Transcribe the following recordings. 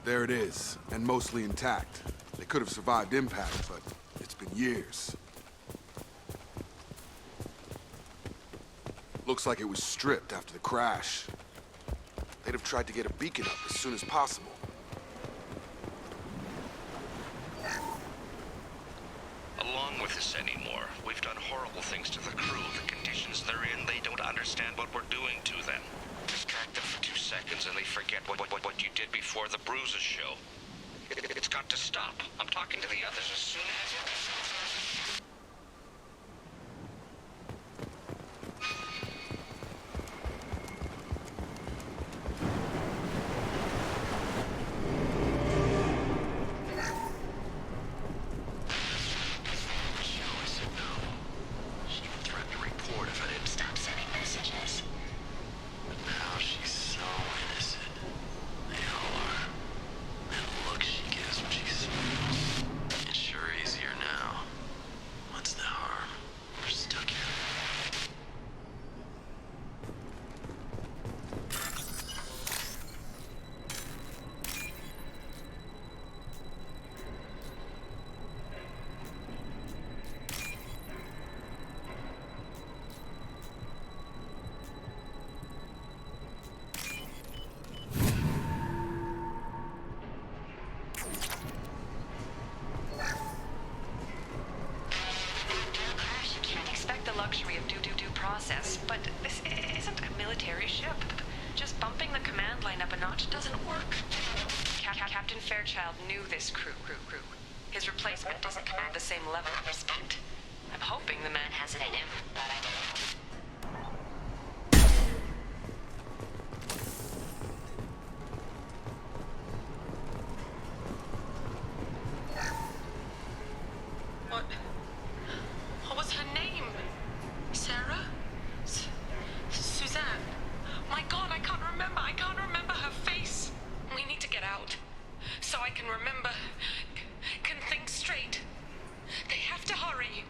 There it is, and mostly intact. They could have survived impact, but it's been years. Looks like it was stripped after the crash. They'd have tried to get a beacon up as soon as possible. Along with this anymore. We've done horrible things to the crew. The conditions they're in, they don't understand what we're doing to them. Distract them for 2 seconds and they forget what you did before the bruises show. It's got to stop. I'm talking to the others as soon as... luxury of due process, but this isn't a military ship. Just bumping the command line up a notch doesn't work. Captain Fairchild knew this crew. His replacement doesn't command the same level of respect. I'm hoping the man has it in him, but I don't. What was her name? Sarah? Suzanne? My God, I can't remember her face. We need to get out. So I can remember, can think straight. They have to hurry.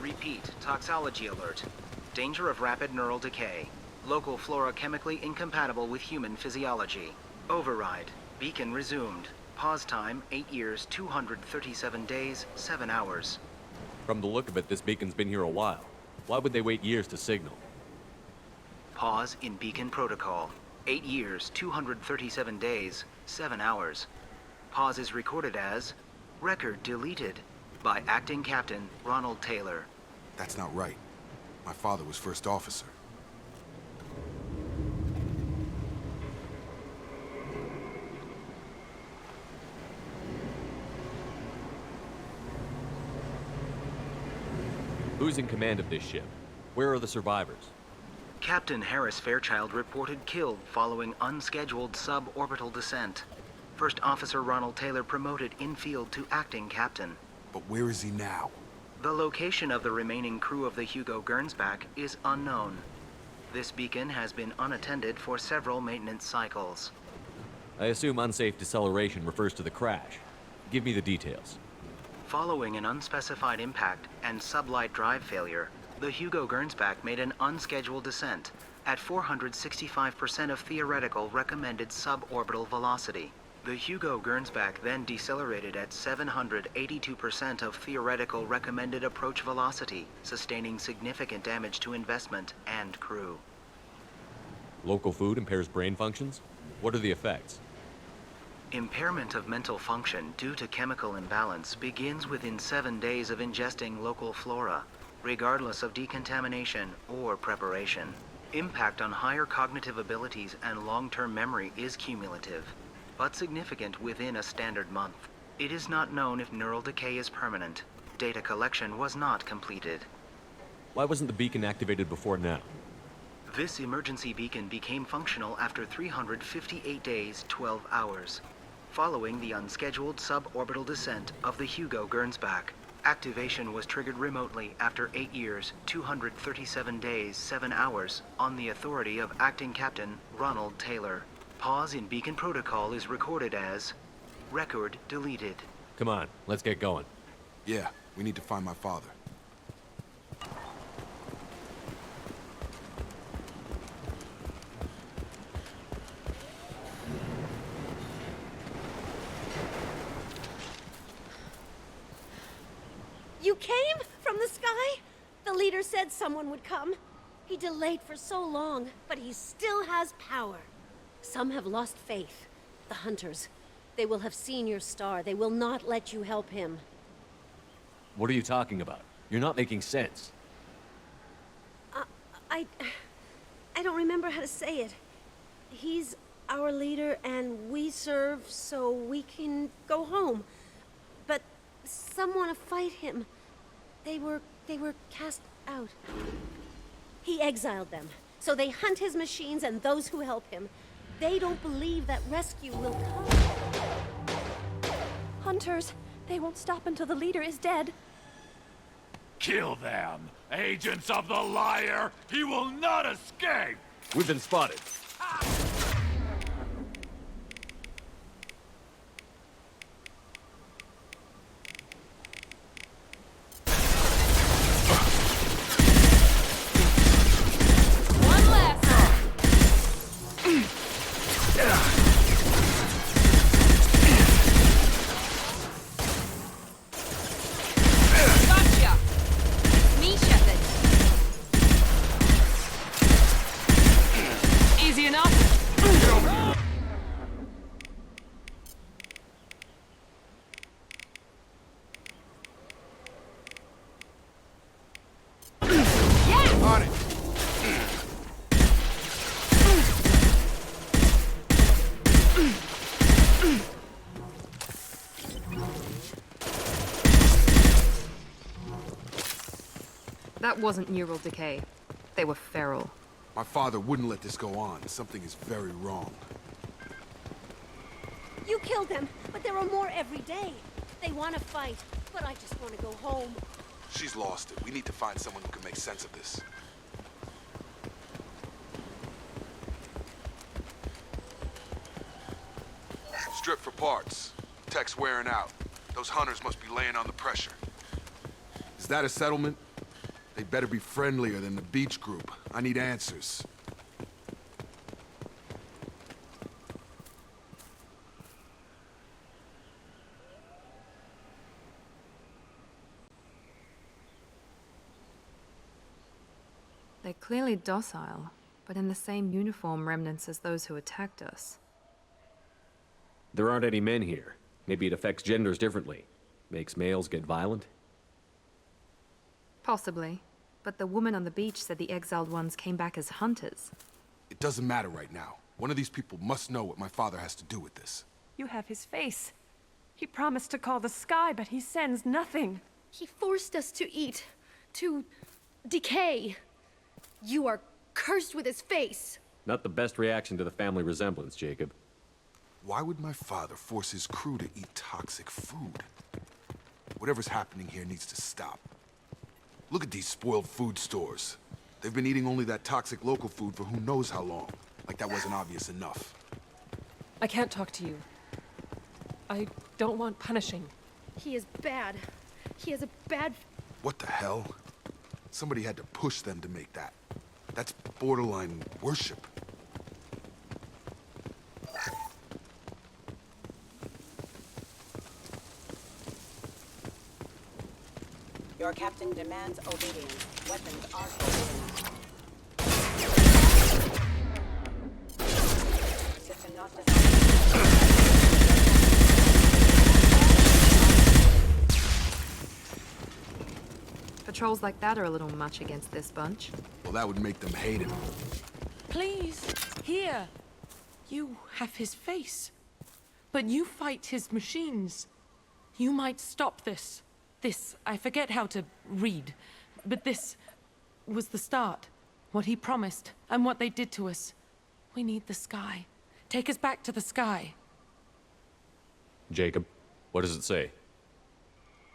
Repeat, toxology alert. Danger of rapid neural decay. Local flora chemically incompatible with human physiology. Override. Beacon resumed. Pause time, 8 years, 237 days, 7 hours. From the look of it, this beacon's been here a while. Why would they wait years to signal? Pause in beacon protocol. 8 years, 237 days, 7 hours. Pause is recorded as record deleted by Acting Captain Ronald Taylor. That's not right. My father was first officer. Who's in command of this ship? Where are the survivors? Captain Harris Fairchild reported killed following unscheduled suborbital descent. First Officer Ronald Taylor promoted in-field to acting captain. But where is he now? The location of the remaining crew of the Hugo Gernsback is unknown. This beacon has been unattended for several maintenance cycles. I assume unsafe deceleration refers to the crash. Give me the details. Following an unspecified impact and sublight drive failure, the Hugo Gernsback made an unscheduled descent at 465% of theoretical recommended suborbital velocity. The Hugo Gernsback then decelerated at 782% of theoretical recommended approach velocity, sustaining significant damage to investment and crew. Local food impairs brain functions? What are the effects? Impairment of mental function due to chemical imbalance begins within 7 days of ingesting local flora, regardless of decontamination or preparation. Impact on higher cognitive abilities and long-term memory is cumulative, but significant within a standard month. It is not known if neural decay is permanent. Data collection was not completed. Why wasn't the beacon activated before now? This emergency beacon became functional after 358 days, 12 hours. Following the unscheduled suborbital descent of the Hugo Gernsback, activation was triggered remotely after 8 years, 237 days, 7 hours on the authority of Acting Captain Ronald Taylor. Pause in beacon protocol is recorded as record deleted Come on, let's get going. Yeah, we need to find my father. You came from the sky? The leader said someone would come. He delayed for so long, but he still has power. Some have lost faith. The hunters. They will have seen your star. They will not let you help him. What are you talking about? You're not making sense. I don't remember how to say it. He's our leader and we serve so we can go home. But some want to fight him. They were cast out. He exiled them, so they hunt his machines and those who help him. They don't believe that rescue will come. Hunters, they won't stop until the leader is dead. Kill them! Agents of the liar! He will not escape! We've been spotted. Gotcha! Me, Shepard. Easy enough. On it! That wasn't neural decay. They were feral. My father wouldn't let this go on. Something is very wrong. You killed them, but there are more every day. They want to fight, but I just want to go home. She's lost it. We need to find someone who can make sense of this. Strip for parts. Tech's wearing out. Those hunters must be laying on the pressure. Is that a settlement? They'd better be friendlier than the beach group. I need answers. They're clearly docile, but in the same uniform remnants as those who attacked us. There aren't any men here. Maybe it affects genders differently. Makes males get violent? Possibly. But the woman on the beach said the exiled ones came back as hunters. It doesn't matter right now. One of these people must know what my father has to do with this. You have his face. He promised to call the sky, but he sends nothing. He forced us to eat, to decay. You are cursed with his face. Not the best reaction to the family resemblance, Jacob. Why would my father force his crew to eat toxic food? Whatever's happening here needs to stop. Look at these spoiled food stores. They've been eating only that toxic local food for who knows how long. Like that wasn't obvious enough. I can't talk to you. I don't want punishing. He is bad. He has a bad... What the hell? Somebody had to push them to make that. That's borderline worship. Your captain demands obedience. Weapons are forbidden. System not designed. Patrols like that are a little much against this bunch. Well, that would make them hate him. Please, here. You have his face. But you fight his machines. You might stop this. This, I forget how to read. But this was the start. What he promised, and what they did to us. We need the sky. Take us back to the sky. Jacob, what does it say?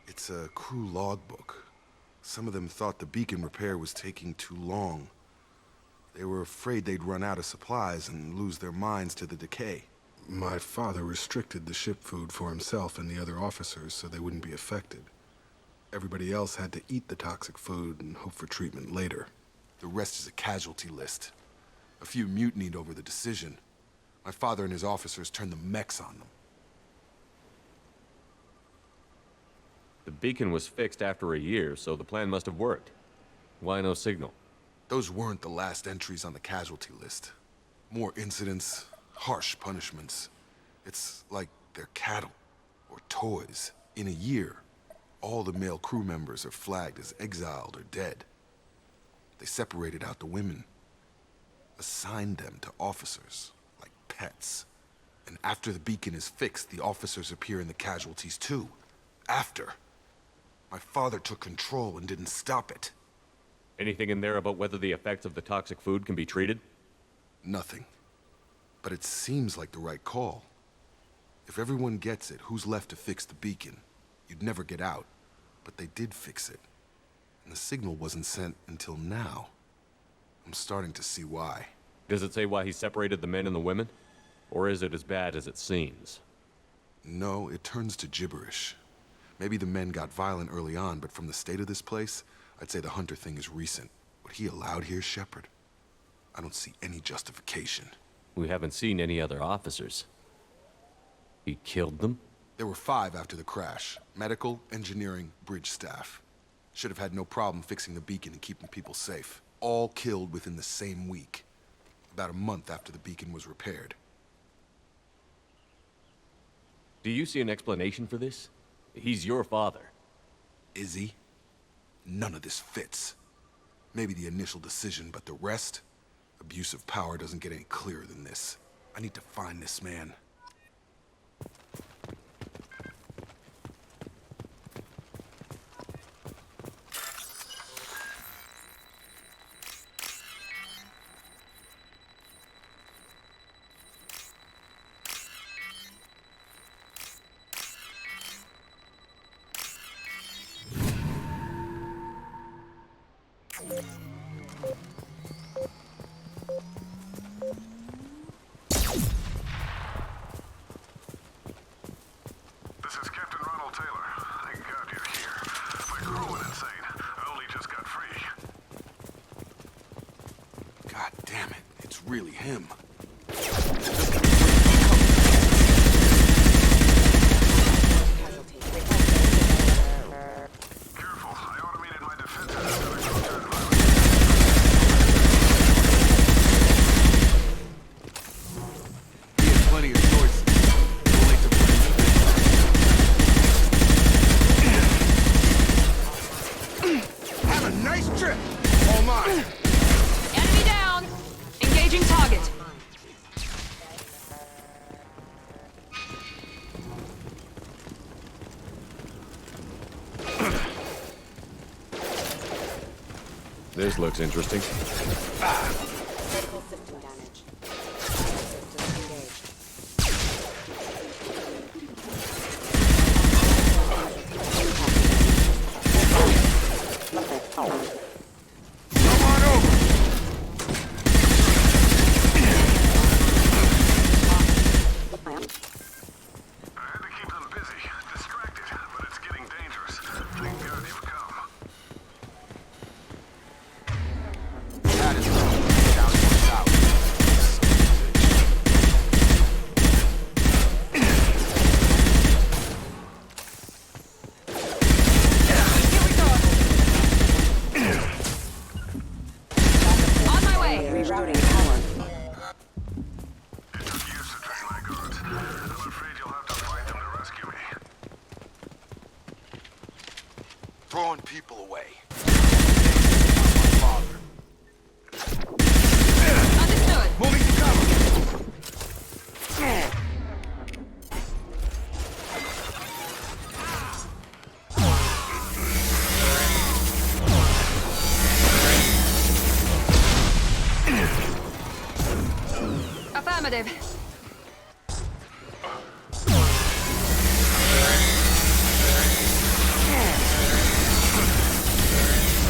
It's a crew logbook. Some of them thought the beacon repair was taking too long. They were afraid they'd run out of supplies and lose their minds to the decay. My father restricted the ship food for himself and the other officers so they wouldn't be affected. Everybody else had to eat the toxic food and hope for treatment later. The rest is a casualty list. A few mutinied over the decision. My father and his officers turned the mechs on them. The beacon was fixed after a year, so the plan must have worked. Why no signal? Those weren't the last entries on the casualty list. More incidents, harsh punishments. It's like they're cattle or toys. In a year, all the male crew members are flagged as exiled or dead. They separated out the women, assigned them to officers, like pets. And after the beacon is fixed, the officers appear in the casualties too. After. My father took control and didn't stop it. Anything in there about whether the effects of the toxic food can be treated? Nothing. But it seems like the right call. If everyone gets it, who's left to fix the beacon? You'd never get out. But they did fix it. And the signal wasn't sent until now. I'm starting to see why. Does it say why he separated the men and the women? Or is it as bad as it seems? No, it turns to gibberish. Maybe the men got violent early on, but from the state of this place, I'd say the Hunter thing is recent. What he allowed here, Shepard? I don't see any justification. We haven't seen any other officers. He killed them? There were 5 after the crash. Medical, engineering, bridge staff. Should have had no problem fixing the beacon and keeping people safe. All killed within the same week. About a month after the beacon was repaired. Do you see an explanation for this? He's your father. Is he? None of this fits. Maybe the initial decision, but the rest? Abuse of power doesn't get any clearer than this. I need to find this man. God damn it, it's really him. This looks interesting. Critical system damage. Systems engaged. Come on over! I had to keep them busy, distracted, but it's getting dangerous. Thank God you've come. That is down to the south. On my way! Rerouting power. It took years to train my guards. I'm afraid you'll have to fight them to rescue me. Throwing people away. My father. Understood. Moving to cover. Affirmative.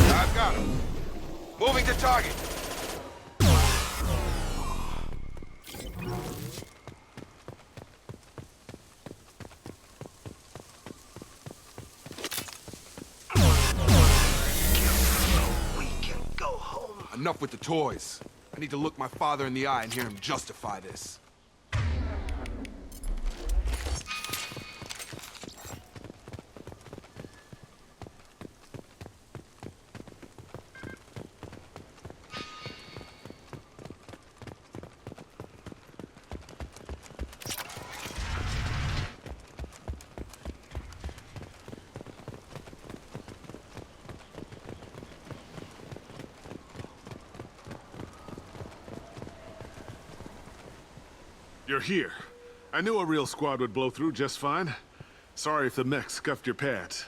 I've got him. Moving to target. Enough with the toys. I need to look my father in the eye and hear him justify this. You're here. I knew a real squad would blow through just fine. Sorry if the mech scuffed your pads.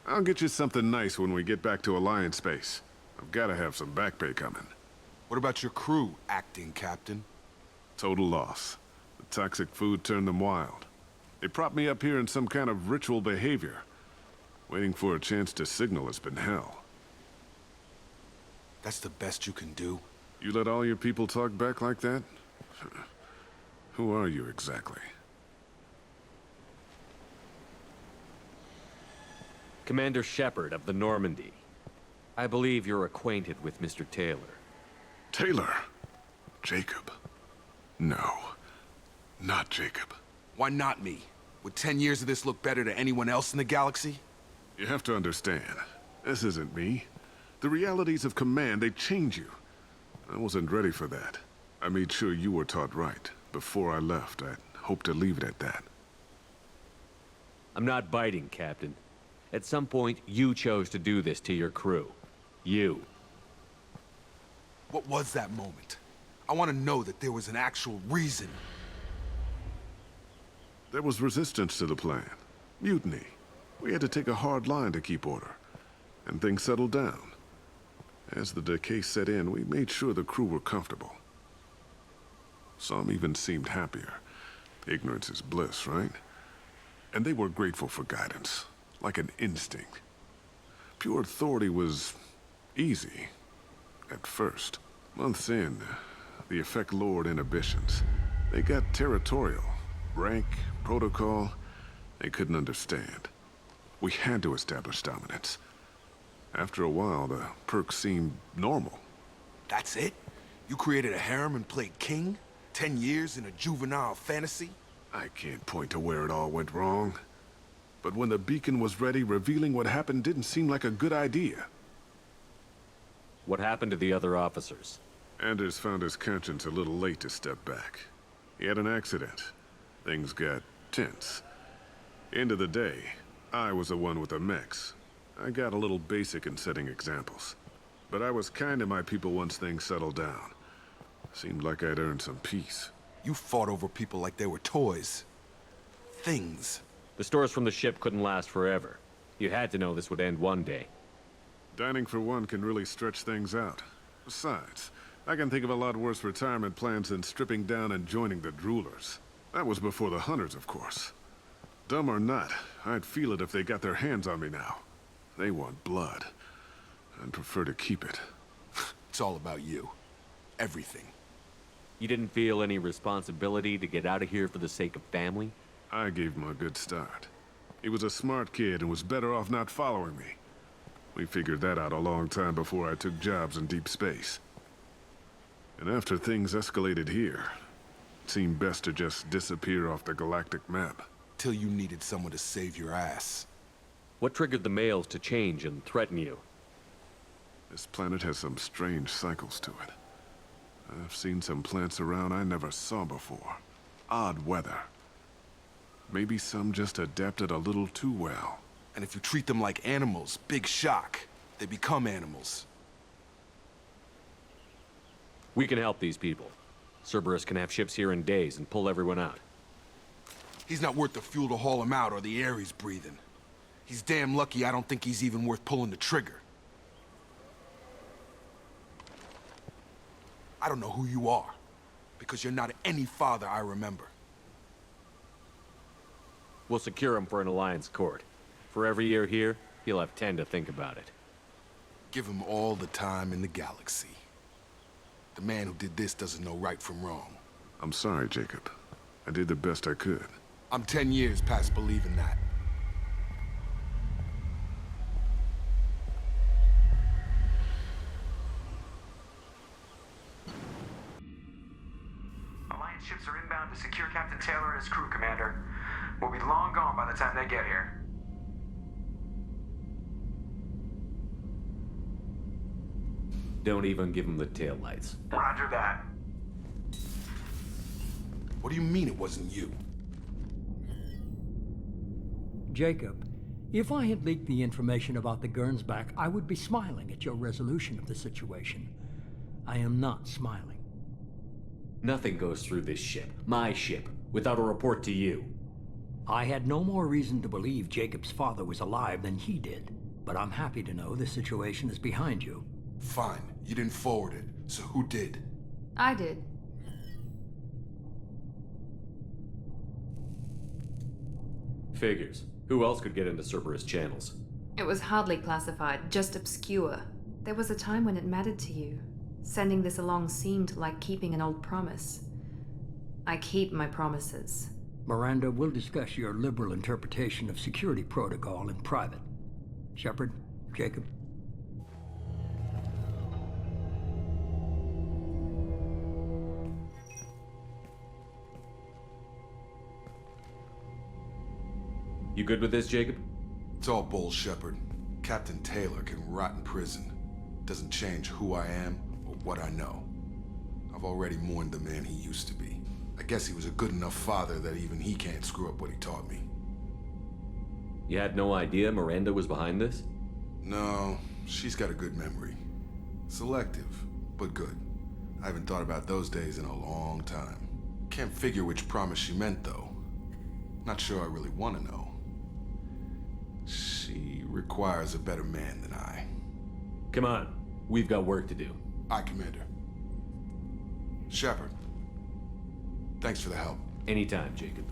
I'll get you something nice when we get back to Alliance space. I've gotta have some back pay coming. What about your crew, acting captain? Total loss. The toxic food turned them wild. They propped me up here in some kind of ritual behavior. Waiting for a chance to signal has been hell. That's the best you can do? You let all your people talk back like that? Who are you exactly? Commander Shepard of the Normandy. I believe you're acquainted with Mr. Taylor. Taylor? Jacob? No. Not Jacob. Why not me? Would 10 years of this look better to anyone else in the galaxy? You have to understand, this isn't me. The realities of command, they change you. I wasn't ready for that. I made sure you were taught right. Before I left, I hoped to leave it at that. I'm not biting, Captain. At some point, you chose to do this to your crew. You. What was that moment? I want to know that there was an actual reason. There was resistance to the plan. Mutiny. We had to take a hard line to keep order. And things settled down. As the decay set in, we made sure the crew were comfortable. Some even seemed happier. Ignorance is bliss, right? And they were grateful for guidance, like an instinct. Pure authority was easy, at first. Months in, the effect lowered inhibitions. They got territorial. Rank, protocol, they couldn't understand. We had to establish dominance. After a while, the perks seemed normal. That's it? You created a harem and played king? 10 years in a juvenile fantasy? I can't point to where it all went wrong. But when the beacon was ready, revealing what happened didn't seem like a good idea. What happened to the other officers? Anders found his conscience a little late to step back. He had an accident. Things got tense. End of the day, I was the one with the mechs. I got a little basic in setting examples. But I was kind to my people once things settled down. Seemed like I'd earned some peace. You fought over people like they were toys. Things. The stores from the ship couldn't last forever. You had to know this would end one day. Dining for one can really stretch things out. Besides, I can think of a lot worse retirement plans than stripping down and joining the droolers. That was before the hunters, of course. Dumb or not, I'd feel it if they got their hands on me now. They want blood. I'd prefer to keep it. It's all about you. Everything. You didn't feel any responsibility to get out of here for the sake of family? I gave him a good start. He was a smart kid and was better off not following me. We figured that out a long time before I took jobs in deep space. And after things escalated here, it seemed best to just disappear off the galactic map. Till you needed someone to save your ass. What triggered the males to change and threaten you? This planet has some strange cycles to it. I've seen some plants around I never saw before. Odd weather. Maybe some just adapted a little too well. And if you treat them like animals, big shock. They become animals. We can help these people. Cerberus can have ships here in days and pull everyone out. He's not worth the fuel to haul him out or the air he's breathing. He's damn lucky I don't think he's even worth pulling the trigger. I don't know who you are, because you're not any father I remember. We'll secure him for an Alliance court. For every year here, he'll have 10 to think about it. Give him all the time in the galaxy. The man who did this doesn't know right from wrong. I'm sorry, Jacob. I did the best I could. I'm 10 years past believing that. Captain Taylor and his crew, Commander. We'll be long gone by the time they get here. Don't even give him the taillights. Roger that. What do you mean it wasn't you? Jacob, if I had leaked the information about the Gernsback, I would be smiling at your resolution of the situation. I am not smiling. Nothing goes through this ship, my ship, without a report to you. I had no more reason to believe Jacob's father was alive than he did, but I'm happy to know the situation is behind you. Fine, you didn't forward it, so who did? I did. Figures. Who else could get into Cerberus channels? It was hardly classified, just obscure. There was a time when it mattered to you. Sending this along seemed like keeping an old promise. I keep my promises. Miranda, we'll discuss your liberal interpretation of security protocol in private. Shepard, Jacob. You good with this, Jacob? It's all bull, Shepard. Captain Taylor can rot in prison. Doesn't change who I am or what I know. I've already mourned the man he used to be. I guess he was a good enough father that even he can't screw up what he taught me. You had no idea Miranda was behind this? No, she's got a good memory. Selective, but good. I haven't thought about those days in a long time. Can't figure which promise she meant, though. Not sure I really want to know. She requires a better man than I. Come on, we've got work to do. Aye, Commander. Shepard, thanks for the help. Anytime, Jacob.